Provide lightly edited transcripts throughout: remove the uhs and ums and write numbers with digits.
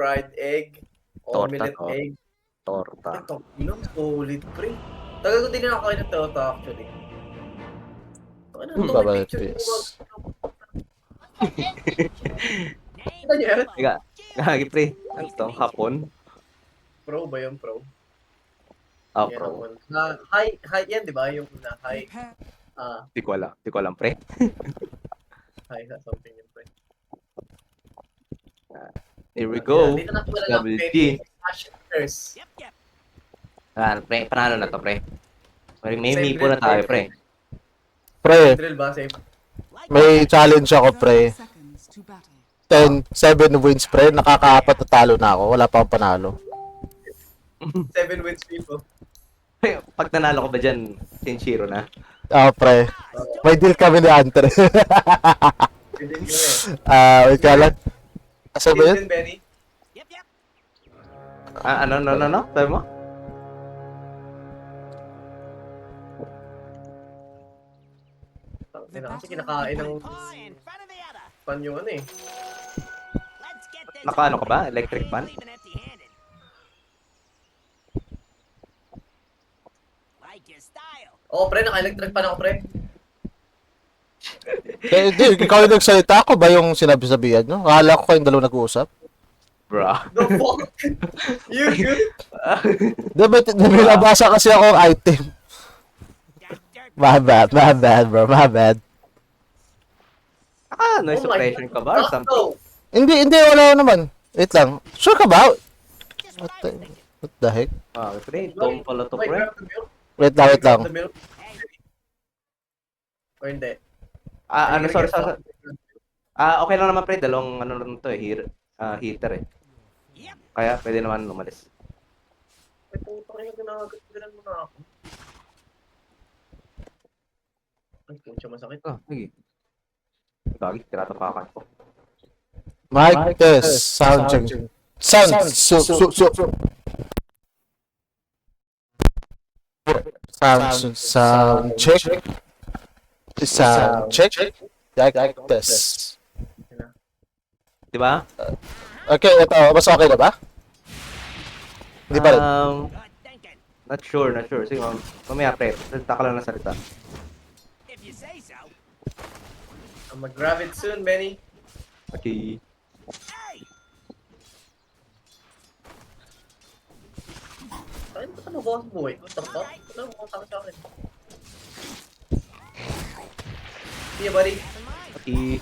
fried egg, Torta omelette to. egg. Torta. Ito, solid, pre. Tagal ko din nakakain ng torta, actually. Ano, may Bubble picture ko. piece. Kita niyo yan? Teka, gagi pre. Ano to? Hapon? Pro ba yung pro? Ah, Yan, pro. hapon. High yan, di ba? Yung una, high. Di ko alam. Di ko alam, pre. High na something yun, pre. Here we go. Dito na wala lang, WG. pre. Fashion curse. Pre, panalo na to, pre. May Same mipo na drill, tayo, pre. pre. Pre, Drill ba? Same. may challenge ako, pre. 7 wins, pre. Nakakaapat na talo na ako. Wala pa akong panalo. 7 wins, people. Pre, pag nanalo ko ba dyan, Tenshiro na? Pre. May deal kami ni Hunter. Hindi ko eh. Wait ka lang. Asa ba yun? Din, Benny. Ano? Sabi mo? Kasi kinakain ng pan yung ano eh. Naka-ano ka ba? Electric fan? Oo, pre, naka-electric pan ako, pre. Hindi, ikaw yung nagsalita. Ako ba yung sinabi-sabihan nyo? Akala ko kayong dalawa nag-uusap. Bra. The fuck? You good? May nabasa kasi ako item. My bad, bro. My bad. Noise Oh my suppression ka God. ba or something? Hindi, wala naman. Wait lang. Sure ka ba? What the heck? Pre, tom pala to, Wait, pre. grab the milk. Wait lang. Grab the milk. O hindi. Sorry. Okay lang naman, pre. Dalawang ano lang to heater eh. Kaya pwede naman umalis. Ay, putang ina, ginagalan mo na ako. Ay, pucha, masakit. Sige. Gagi, tinatapakan ko. Mic test. Sound check. Sound check. Sound check. Mic test. Di ba? Okay, ito. Mas okay na ba? Hindi pa rin. Not sure. Sige, mamaya, pre. Salita ka lang ng salita. I'm mag-grab it soon, Benny. Okay. Ay, ano ba ang buhay? What the fuck? Ano mo sa akin? See ya, buddy. Okay.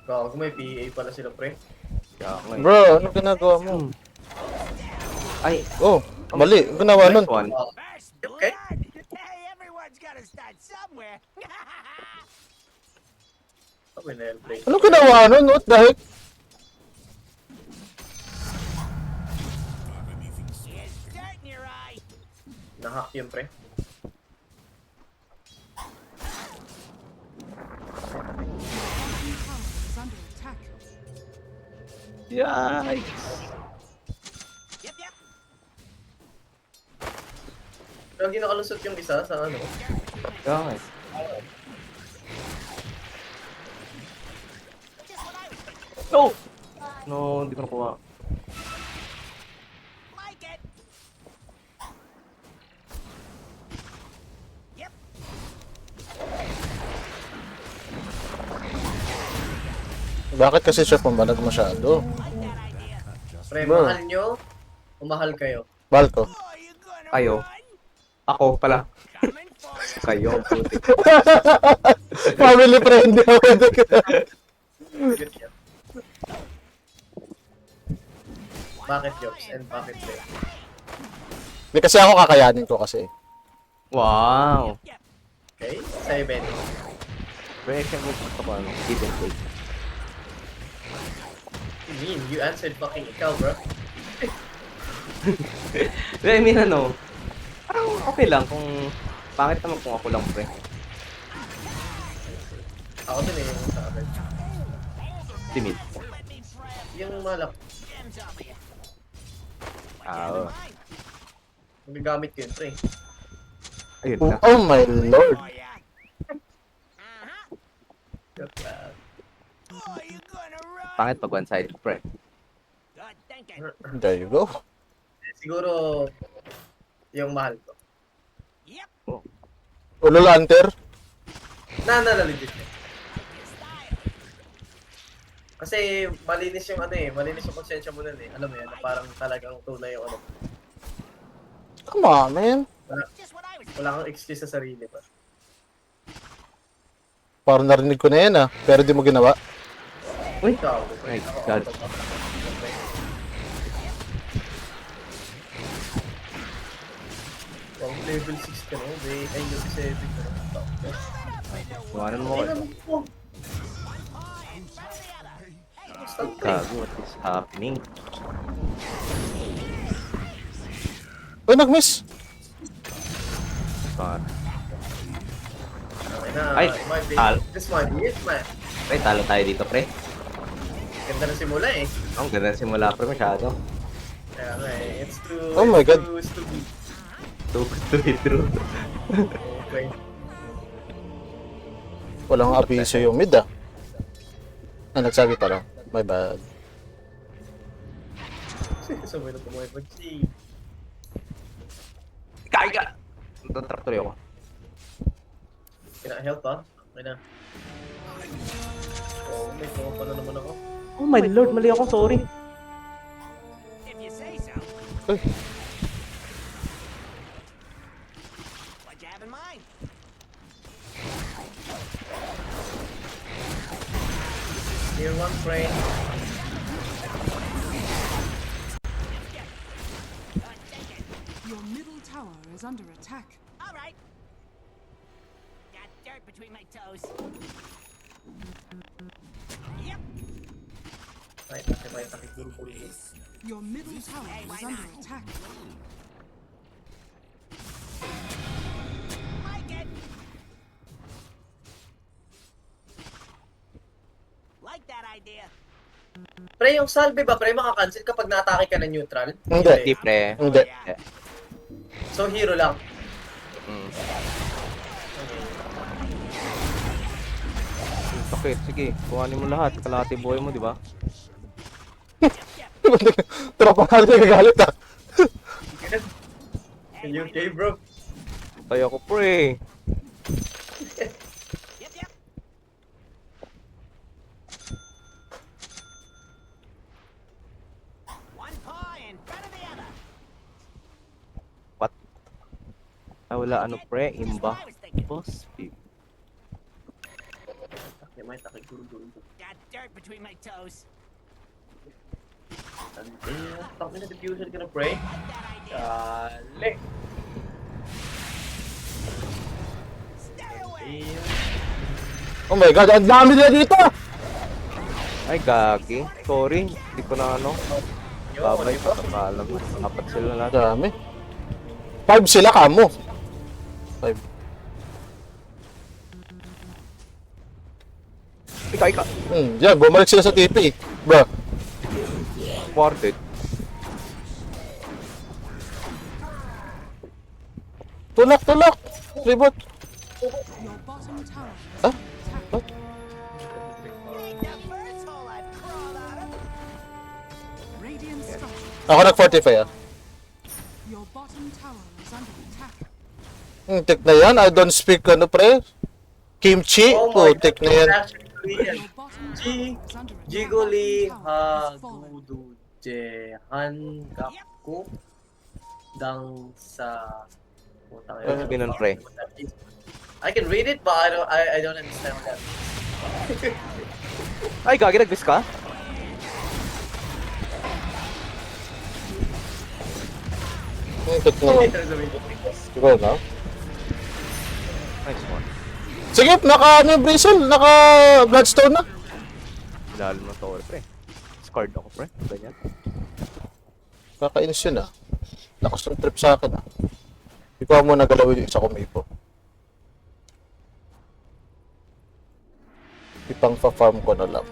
Gago, may PA pala sila, pre. Kaya ako eh. Bro, ano ginagawa mo? Ay, Oh, mali. Ang ginawa nun. nice one. Okay. Sabi na yan, play. Anong ginawa nun? What the heck? Nahack yun, pre. Yikes. Lagi nakalusot yung isa sa ano. Kaya eh. No! No, hindi ko nakuha. Bakit kasi siya pumalag masyado? Pre, Bro. mahal nyo o mahal kayo? Balko. Kayo. Ako pala. Kayo, ang puti. Family friendly ako. Good yan. Bakit jobs and bakit play? Hindi kasi ako kakayanin ko kasi. Wow. Okay? Sa'yo, Benny. Pre, siya mo gusto ko ano. Give and take. You mean? You answered fucking ikaw, bro. I mean, ano, parang okay lang kung bakit naman kung ako lang, pre. Ako din eh, yung sa akin. Timid. Yung malak, Oo. magagamit ko yun, pre. Ayun Oh, na. oh my lord. Joke lang. Pangit pag one-sided, pre. There you go. Siguro, yung mahal ko. Ulol Hunter. Na legit eh. Kasi malinis yung ano eh, malinis yung konsensya mo nun eh. Alam mo yan, na parang talagang tunay yung ano. Come on, man. Wala kang excuse sa sarili pa. Parang narinig ko na yan ah. Pero di mo ginawa. Uy! Ikaw, My God. Pang level 6 ka no? Ay, level 7 ka no? Iwanan mo Ay, ko. naman po. Stop eh. Gago, what is happening? Uy, nag-miss. Par. Okay na, Ay, might be. al- This might be it, man. Pre, talo tayo dito, pre. Ganda na simula eh. Ang ganda na simula, pre, masyado. Kaya nga eh, it's too, Oh my God. it's too big. To be true. Okay. Walang abiso yung mid ah. Ah, nagsabi pa lang. My bad. Sabay na tumoy pag-see. Kaya ka! Trap tuloy ako. Kina-help ha? Okay na. Oh, may tuwa pa na naman ako. Oh my lord, mali ako, sorry. Uy, Tier 1 friend. Your middle tower is under attack. All right. Got dirt between my toes. Yep. Ay, takip. Your middle tower is under attack. Like it. Like that idea. Pre, yung salve ba, pre, makakancel kapag na-atake ka ng neutral? Hindi. Hindi, pre. Hindi. So, hero lang. Mm. Sakit, sige. Kuhanin mo lahat. Kalahati buhay mo, di ba? tropa ka na gagalit ah. UK, bro. Tayo ako, pre. Yep, yep. One paw in front of the other. What? Ah, wala ano, pre. Just Imba. what I was thinking. Boss, Takip, may takip. Got dirt between my toes. Takip na diffusion ka na, pre. Like that idea. Kale. Stay away. Oh my god, ang dami na dito! Ay, gagi. Sorry. Hindi ko na ano. Yo, Babay, di ba? patakalam. Apat sila lahat. Dami. 5 sila kamo. 5. Ika. Yan, bumalik sila sa TP. Bro, Quartet. tulak! Reboot. Your bottom tower is Huh? under attack. Ain't the first hole I've crawled out of. Radiant structure. Ako nag-fortify ah. Your bottom tower is under attack. Tik na yan, I don't speak ano pre. Kimchi, Oh my putik God, na yan. actually, yan. Your bottom G- tower is under attack. Jigoli Bottom tower is falling. Hagudu Hangaku Dang sa putang ina. Ano ganun, pre? I can read it but I don't understand what that Ay, gagi. Nag-miss ka? Tik na. means. Siguro na. Nice one. Sige, naka ano yung bristle, naka bloodstone na. Lalo na to, pre. Scarred ako, pre. Ganyan. Kakainis yun ah. Lakas ng trip sa akin ah. Ikaw mo nagalawin yung isa kumipo. Ipang fa-farm ko na lang.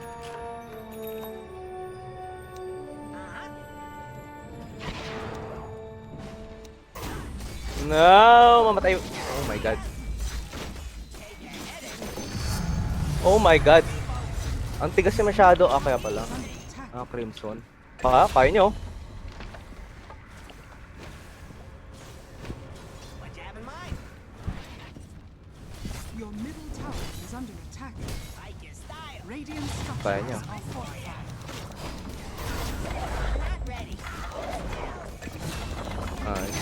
No! Mamatay. my god. Oh my god. Ang tigas niya masyado. Ah, kaya pala. Under attack. Ah, Crimson. Kaya nyo. What you have in mind? Your middle tower is under attack. Like your style. Radiant Kaya niya. structures are fortified. Not ready. Nice.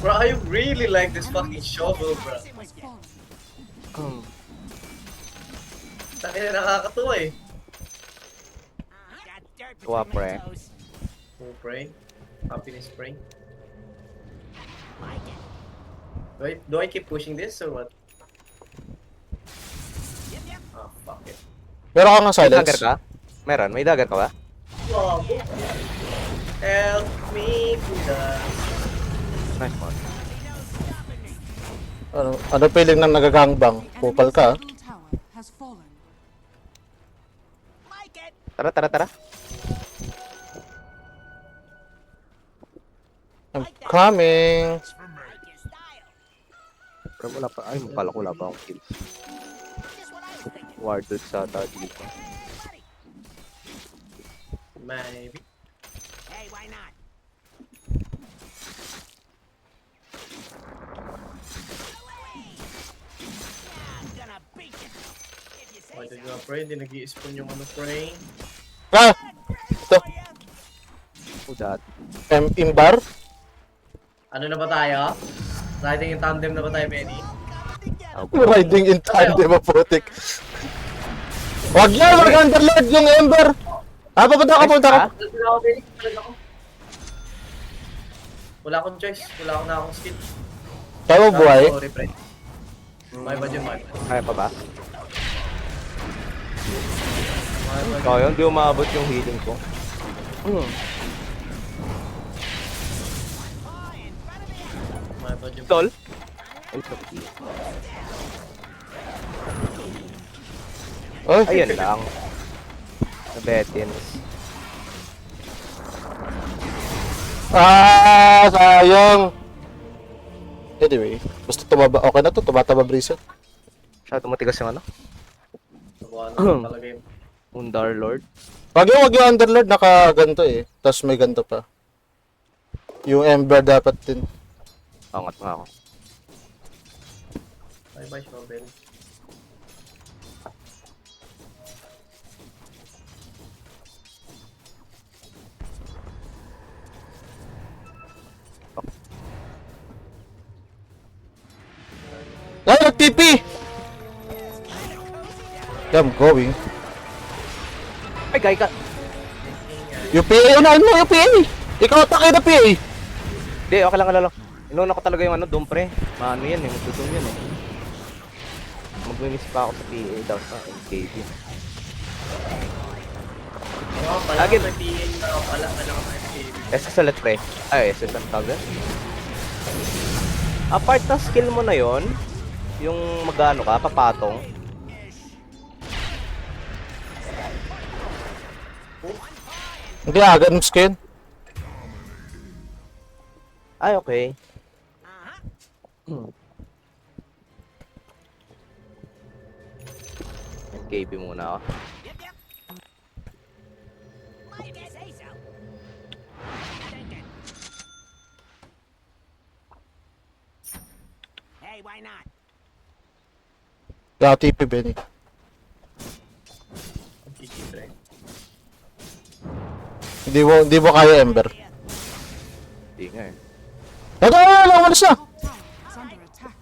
Bro, I really like this fucking shovel, bro. Sit Has with you. fallen. Tangina, nakakatuwa eh. Got dirt Tuwa, between my pre. toes. Oh, pray. Happiness pray. Like it. Do I keep pushing this or what? Yep. Ah, fuck it. Meron ka nga May dagger silence. ka? Meron? May dagger ka ba? Gago. Help me, Buddha. Nice one. Ano feeling ng nagagangbang? The Kupal enemy's ka. middle tower has fallen. Like it. Tara. I'm coming. Like your style. Pero wala pa. Ay, mukala ko wala pa akong kills. Just what I was thinking. Warded sa ata dito. Buddy. Maybe. Hey, why not? I'm gonna beat you. If you say Why did so. you pray? Hindi nag-i-spawn yung ano pray. Ah! Ito. Oh, that. Imbar? Ano na ba tayo? Riding in tandem na ba tayo, Benny? Riding in tandem, maputik. Wag yan! Mag-underload yung Ember! Ah, papunta ka. Talaga ako, Benny. Talaga ako. Wala akong choice. Wala akong na akong skill. Kaya mo buhay? Sorry, pre. My bad yun, my bad. Kaya pa ba? My bad. Kaya, hindi umabot yung healing ko. My bad yun. Tol? Ay, Ayun lang. Nabetins. sayang. Anyway, basta tumaba. Okay na to, tumataba Brisa. Masyado matigas yung ano? Nakuha na talaga yun. Undar Lord. Wag yung Underlord, naka-ganto eh. Tapos may ganto pa. Yung Ember dapat din. Angat nga ako. Bye bye, shovel. Ay, nag-TP! Yeah, I'm going. Ay, gay ka! UPA, unahin mo, UPA! Ikaw atake na PA! Hindi, okay lang, alala. Inuna ko talaga yung ano, doom pre. Maano yan eh, magdudum yan eh. Mag-miss pa ako sa PA daw sa MKB. Oo, pala Agad. may PA na ako pala. Pala ko may PA. SS ulit pre. Ay, SS ang tawag yan. Apart ng skill mo na yon, yung magano ka, papatong. Hindi, ganun skin. Ay, okay. MKB muna ako. Yep. Might say so. Thinking. Hey, why not? Kaya TP, Benny. Ang kikip, pre. Hindi mo kaya Ember. Hindi nga eh. Wala, umalis na! Top tower is under attack.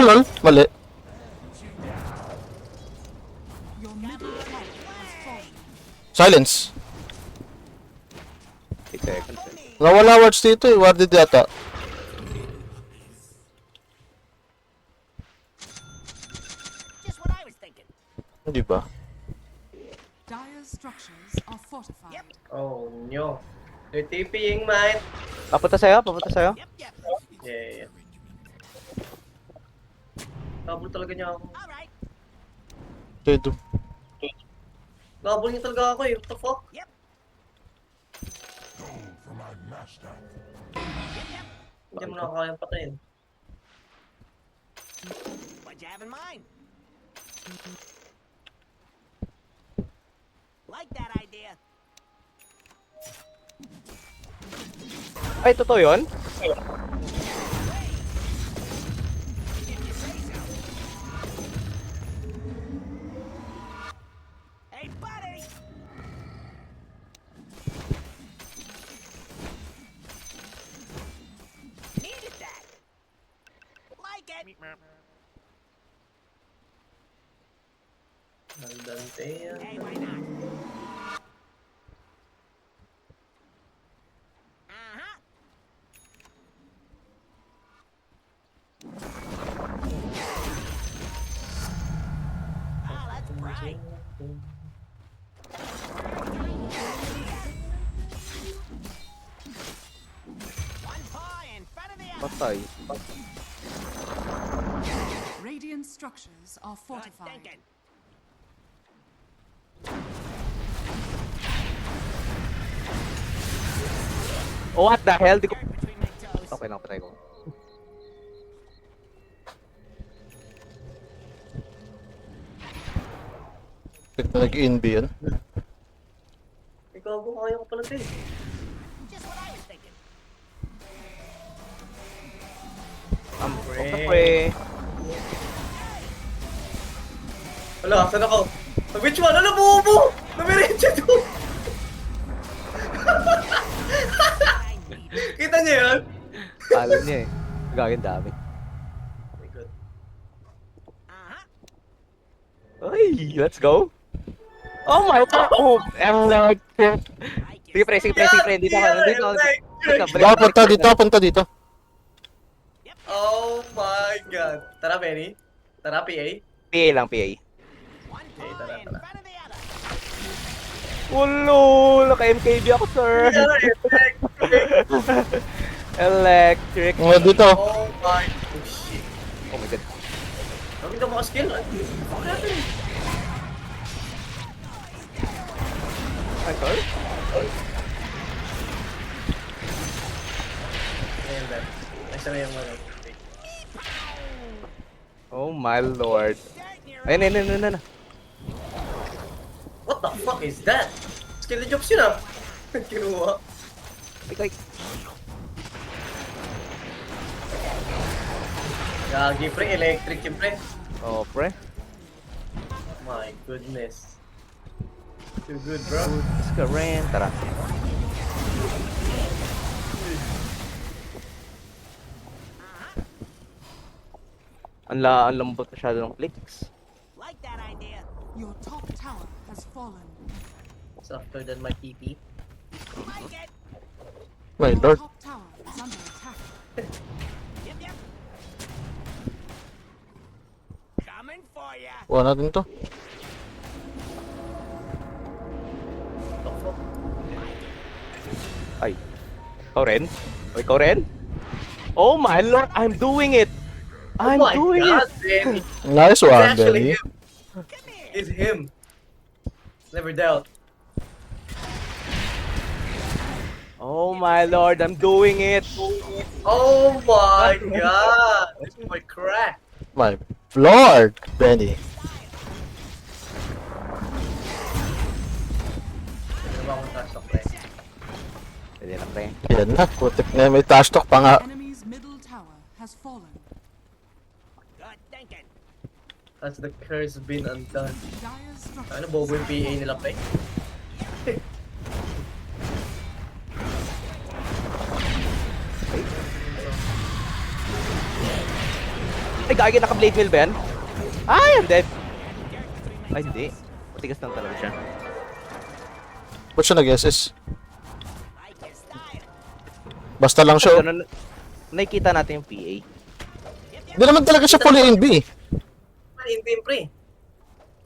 Lol, mali. Your middle tower has fallen. Silence. 8 seconds eh. Nawala wards dito eh, warded yata. Just what I was thinking. Hindi ba? Dire structures are fortified. Oh, no. They're TPing, man. Papunta sa'yo, papunta sa'yo. Yep. Yeah. Kabul talaga niya ako. All right. Dito. Kabul niya talaga ako eh. What the fuck? Yep. Hindi mo na kaya patayin. What'd you have in mind? Like that idea. Ay, totoo yun? Hey, buddy! Needed that. Like it. Nandante yan. Hey, why not? Uh-huh. Oh, that's bright. One paw in front of the other. Patay. Radiant structures are Good fortified. thinking. Oh, what the hell? Di ko... Dirt between my toes. Okay lang, patay ko. Nag-inb yun. Ikaw ko kaya ko pala tayo. Just what I was thinking. Okay. Wala, saan ako? Sa which one? Ano, buo! Namirincha doon! I need it. Kita niyo yan? Alam niya eh. Gagawin dami. Oh my god. Uh-huh. Ay, let's go. Oh my god. Oh, electric. Like Sige pre, sige pre, sige pre. Dito ako, dito ako. Dapat punta dito, punta dito. Oh my god. Tara, Benny. Tara, PA. PA lang, PA. One Okay, paw tara, in tara. front of the other. Ulo, naka-MKB ako, sir. Tara, effect. Electric. Dito. Oh my... Oh shit. Oh my god. Nakita mo ka skill. Bakit natin? Ay, sorry. Ayan, Ben. Nasa na yung ano. Oh my lord. Dirt in your Ayun, ayun, ayun, ayun. What the fuck is that? Skill the jobs yun ah. Kinuha. Ay, ay. Gagi pre, electric yung pre. Oh, pre. My goodness. Too good, bro. Let's go, Ren. Tara. Ang lambot masyado ng clicks. like that idea. Your top tower has fallen. Softer than my TP. Like it. My Your lord. top tower is under attack. Yep, yep. Coming for ya. Kuha natin to. What the fuck? Ay. Ikaw rin? O, ikaw rin? Oh my lord, I'm doing it! I'm Oh my doing god, it! Benny. Nice It's one, actually Benny. him. Come here. It's him. Never doubt. Oh my lord, I'm doing it! Oh my god! This is my crack. My lord, Benny. Ano ba akong taas pre? Pwede na, pre. Yan na, putik na may trash talk pa nga. Enemy's middle tower has fallen. Good thinking. Has the curse been undone? Dire's structures Ano, bobo yung PA nila pre? Ay, gagi, naka-blade mill ba yan? Ay, I'm dead! Ay, hindi. Matigas lang talaga siya. Ba't siya nag-SS? Like your style. Basta lang siya. oh. Ganun, nakikita natin yung PA. Hindi naman talaga siya fully NB. Hindi pre.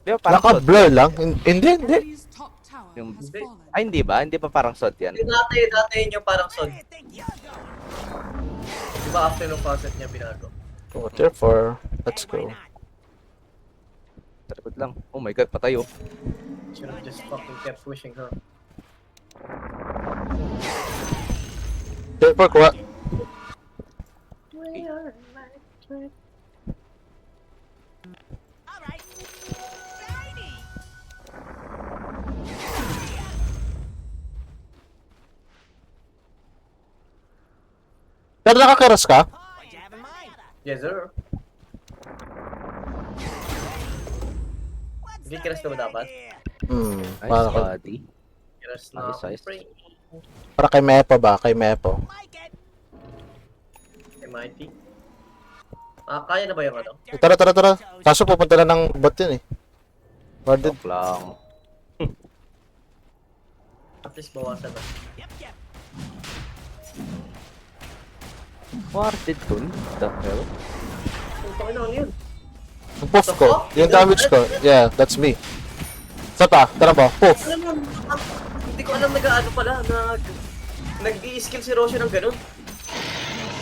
Di ba, parang sod? Naka-blur lang. Hindi, hindi. Enemy's top tower Yung- has fallen. Ay, hindi ba? Hindi pa parang sod yan. Hindi dati yun yung parang Where sod. do you think you're going? Diba after nung faucet niya binago? Oh, therefore, let's Hey, why go. not? Talikod lang. Oh my god, patay oh. Should have just fucking kept pushing her. Therefore, kuha. Alright. Shiny! Pero nakakaras ka? What'd you have in mind? Yes, sir. What's Hindi the kiras na ba big dapat? idea? Nice, Para, buddy. Kiras na Ayos, ako, ayos. pre. para kay Mepo ba? Kay Mepo. Like it. MIT. Kaya na ba yung ano? Tara, tara, tara. Kaso pupunta na ng bot yun eh. Warded. Joke lang. At least bawasan na. Yep, yep. Warded dun? The hell? Ang takin na ano yun. Yung puff ko. Yung damage ko. Yeah, that's me. Sa pa, tara ba? Puff. Alam mo, hindi ko alam nag-ano pala, nag-i-skill si Roshan ng ganun.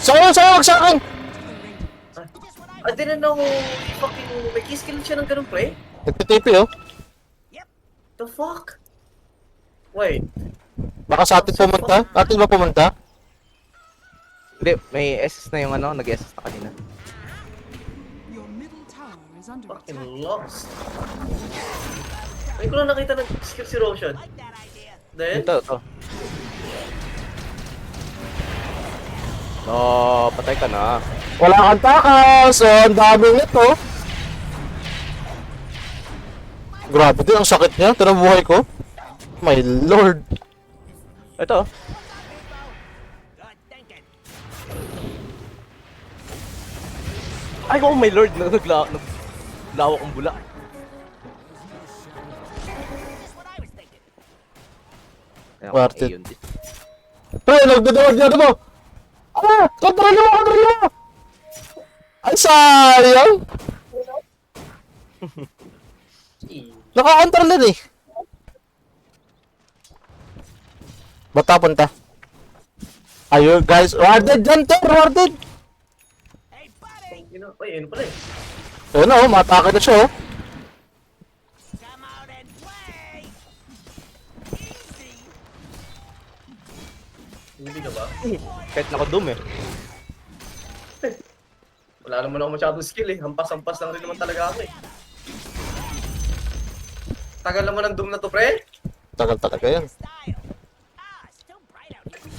Sayang, sayang, sa akin! I didn't know fucking may skill siya ng ganun, pre. Nagtitipi oh. The fuck? Wait. Baka sa atin pumunta? Atin ba pumunta? Hindi, may SS na yung ano, nag-SS na kanina. Your middle tower is under Fucking attack. lost. Ay ko lang nakita ng skill si Roshan. Like that idea. Then, Ito. No, patay ka na. Wala kang takas! So, ang daming nito. Grabe din, ang sakit niya. Tira buhay ko. My lord. Ito. Good thinking. Ay, oh my lord, naglawa kong bula. Just what I was thinking. Ayan, Worth it. yun din. Pre, nagdadawag niya mo! Ah! Kontrol mo! Kontrol mo! Ay, sayang! Naka-control din eh. Bata punta. Ayun guys, warded dyan, Ter! Warded! Hey, buddy! ay, ano pala eh. Ayun na oh, matake na siya oh. Come out and play! Easy! Hindi ka ba? Kahit naka-doom eh. Wala naman ako masyadong skill eh. Hampas-hampas lang rin naman talaga ako eh. Tagal naman ang doom na to, pre. Tagal talaga yan. Style! Ah, still bright out here.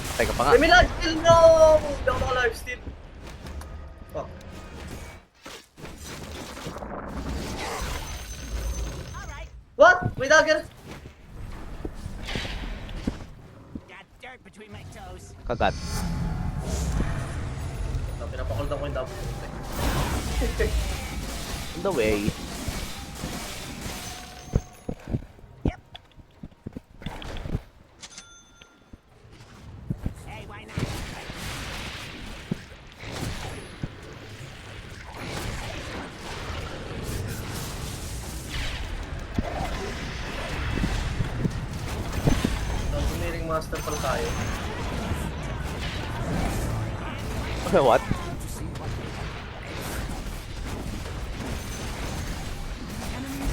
Patay ka pa nga. May life steal, no! Hindi ako naka-life steal. Fuck. Alright, What? May dagger? got dirt between my toes. Kagat. Pinapakultan ko yung double. On the way. Yep. Hey, why not? Engineering master pala tayo. What? The enemy's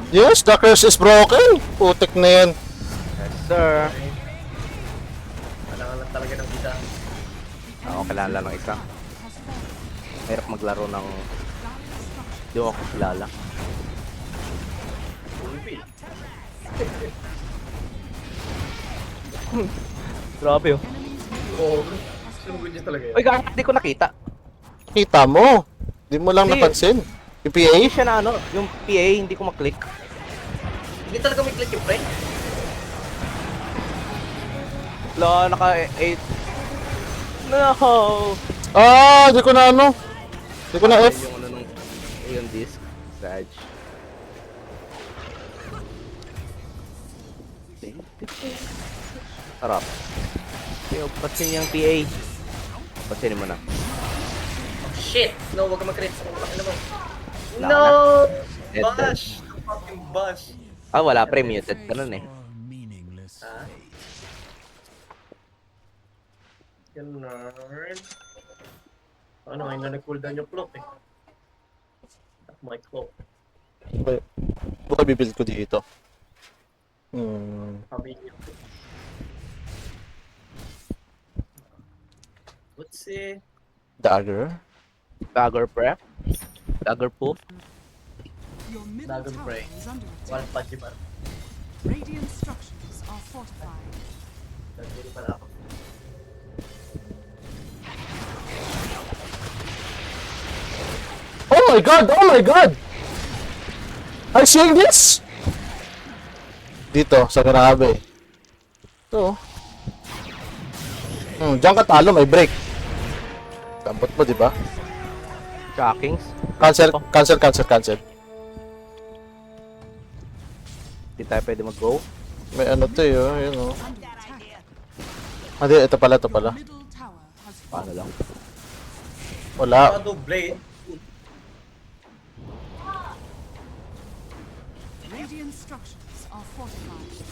middle Yes, the curse is broken. Putik na yan. Yes, sir. Kailangan lang talaga ng isa. Ako kailangan lang ng isa. has fallen. Mahirap maglaro ng... Dire structure. Di ako kilala. Ulpi. Grabe oh. Enemy's middle Oo. Sunugod niya talaga yun. Uy, gano'n, hindi ko nakita. Kita mo. Di mo lang Hindi. napansin. Yung PA? Hindi siya na ano, yung PA, hindi ko maklik. Hindi talaga may click yung pre. Wala, naka-8. No! Ah, di ko na ano. Di ko na F. Yung ano nung... Yung disc. Sad. Harap. Yung patsin yung PA. Patsinin mo na. Shit! No, wag ka mag-crit. Ano mo? Wala No! Dead, dead. Bash! Fucking bash! Ah, wala. Pre-muted. Ganun eh. Ha? Ganun. Ano, ngayon na nag-cooldown yung cloak eh. My cloak. Baka bibuild ko dito. Sabi niya. Si... Dagger. Dagger pre. Dagger poof. Your middle Dragon tower Prey. is under One attack. punch ba? Radiant structures are fortified. Nagdili pala ako. Oh my god! Oh my god! Are you seeing this? Dito, sa grabe. Ito. Diyan ka talo, may break. Dampot mo, di ba? Shockings. Cancel, cancel, cancel, cancel. Di tayo pwede mag-go. May ano to yun, yun o. Under attack. Hindi, ito pala, ito pala. Middle tower has Paano fallen. lang? Wala. Ano, blade? Radiant structures are fortified.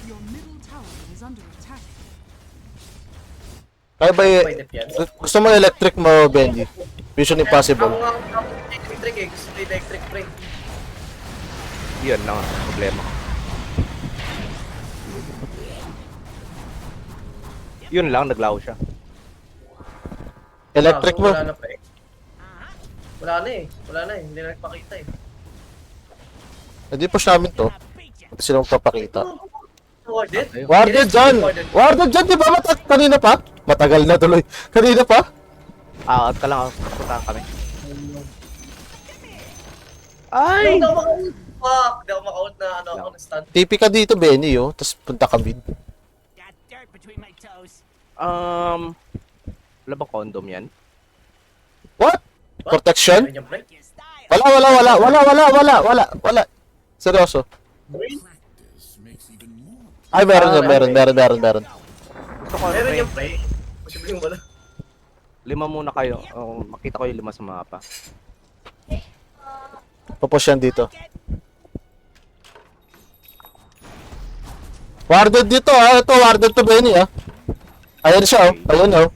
Your middle tower is under attack. Kaya ba Pwede yan. gusto mo electric mo, Benji? Mission Ako Impossible. nga, ako electric eh. Gusto ko electric pre. Yun lang ang problema. Yun lang, naglaw siya. Electric mo. Wala na pre. Wala na eh. Wala na eh. Hindi na nagpakita eh. Hindi push namin to. Hindi sila magpapakita. Warded? Warded dyan! Warded dyan, di ba? Kanina pa? Matagal na tuloy. Kanina pa? Out ka lang, puntahan kami. Ay! Ay! Hindi ako maka-out. Fuck! Hindi ako maka-out na ano ako na stun. TP ka dito, Benny, oh. Tapos punta ka mid. Got dirt between my toes. Wala bang condom yan? What? Protection? Ayun yung pre. Your style. Wala. Seryoso. Green? Ay, meron. Gusto ko, Meron pre, yung pre. Posibleng wala. 5 muna kayo. Makita ko yung 5 sa mapa. Pupush yan dito. Warded dito, ah. Ito, warded to Benny, ah. Ayan siya, oh. Ayun, oh.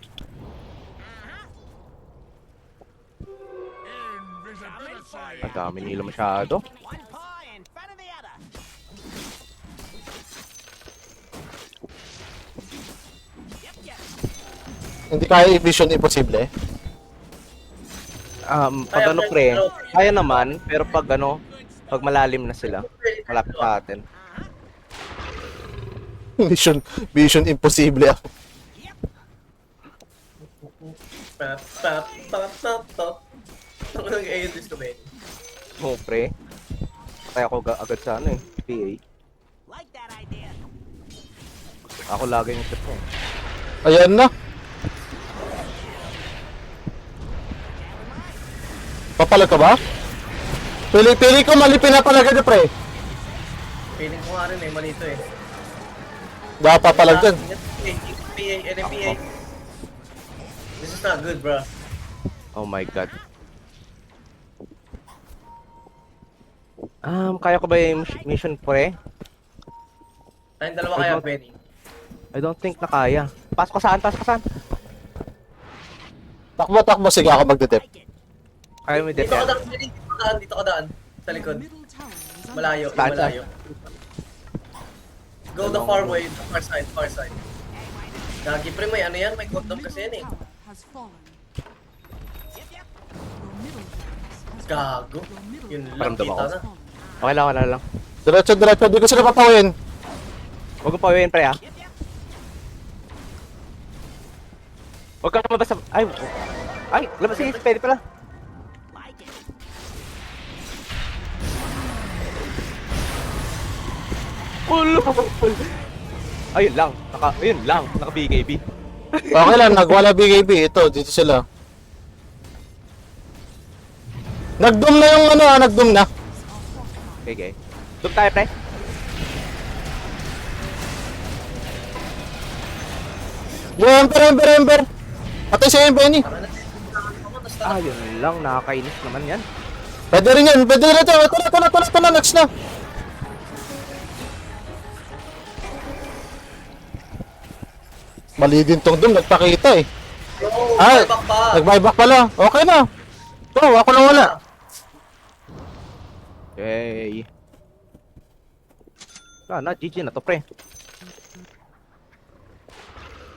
Ang dami nila masyado. One paw in front of the other. Hindi kaya i-vision imposible, eh. Pag ano pre, kaya naman, pero pag ano, pag malalim na sila, malapit sa atin. Vision imposible, ah. Pap, pap, pap, pap, pap. Ang nag-ayun din ko ba yun? Oo pre. Kaya ako agad sa ano eh, PA. Like that idea. Ako lagi yung shot ko. Ayan na. Papalag ka ba? Pili ko mali pinapalaga niya, pre. Feeling ko nga rin eh, mali ito eh. Baka papalag dyan. NPA, NPA. This is not good, bro. Oh my god. Kaya ko ba yung mission pre? Tayong dalawa kaya, Benny. I don't think na kaya. Pasok ka saan? Takbo. Sige ako magdedep. Kaya mo Dito ka dito. daan, Benny. Dito ka daan. Sa likod. Middle tower is under Malayo, Saan? malayo. Go the far way, the far side. Gagi, pre, may ano yan? May condom kasi yan eh. tower has fallen. Your middle barracks has Gago. Yun lang, Paramdam kita ako. na. Okay lang, wala lang. Diretso. Di ko sila papawin. Huwag ko pawin pre ah. Huwag ka lumabas sa... Ay, labas sige, pwede pala. Like it. Ayun lang, naka BKB. Okay lang, nagwala BKB. Ito, dito sila. Nagdoom na yung ano, nagdoom na. Okay. Look tayo pre. Yung Ember. Patay siya yung Benny. Yun lang, nakakainis naman yan. Pwede rin yan. Ito na, next na. Mali din tong doom, nagpakita eh. Yo, Ay, buyback pa. nag-buyback pala. Okay na. Ito, ako lang wala. Okay. GG na to pre.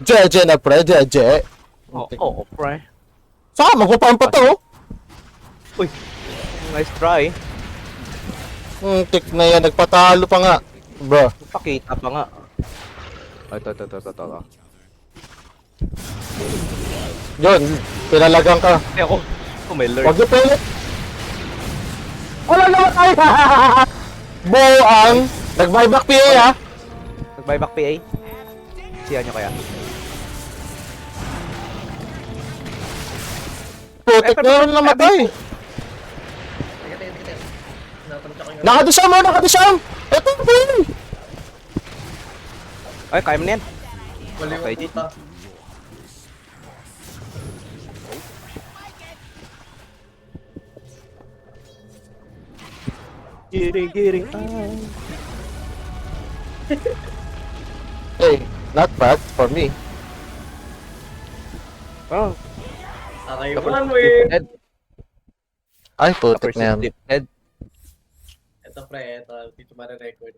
Jeje na pre, jeje. Oo, pre. Saka, magpaparm pa to. Uy, nice try. Tik na yan, nagpatalo pa nga. Bro. Pakita pa nga. Ito. Yun, pinalagang ka. Eh ako, may lurk. Wag niyo pilit. Wala naman tayo. Buang. Nag-buyback PA ha. Nag-buyback PA. Siya nyo kaya. Putik na yun namatay. Teka. Natamta ko yung... Nakadisam. Ito po yun. Ay, kaya mo na yan. Wala yung Okay, puta. Giring. Hey, not bad for me. Oh, Okay, tapos one way. head. Ay, putik na yan. Head. Ito pre, ito. Dito ba na record?